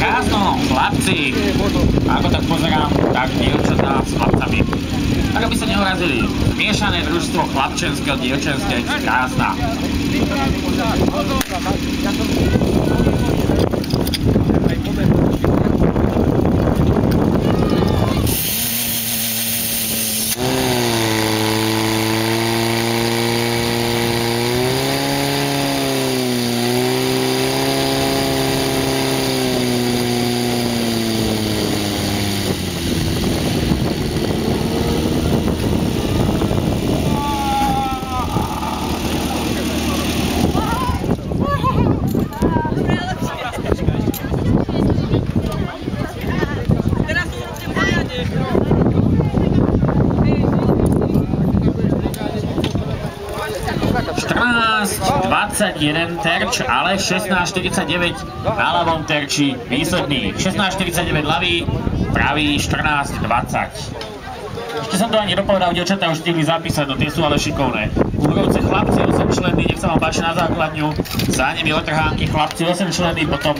Krásno, chlapci. Ako tak pozerám, tak dievčatá s chlapcami. Tak aby sa neurazili. Miešané družstvo chlapčenské a dievčenské. Krásna. ...21 terč, ale 16.49 na ľavom terči výsledný. 16.49 ľavý, pravý 14.20. Ešte som to ani dopovedal, dievčatá už stihli zapísať, no tie sú ale šikovné. Uhrovce chlapci 8 členní, nech sa vám páči na základňu, za nimi otrhánky chlapci 8 členní, potom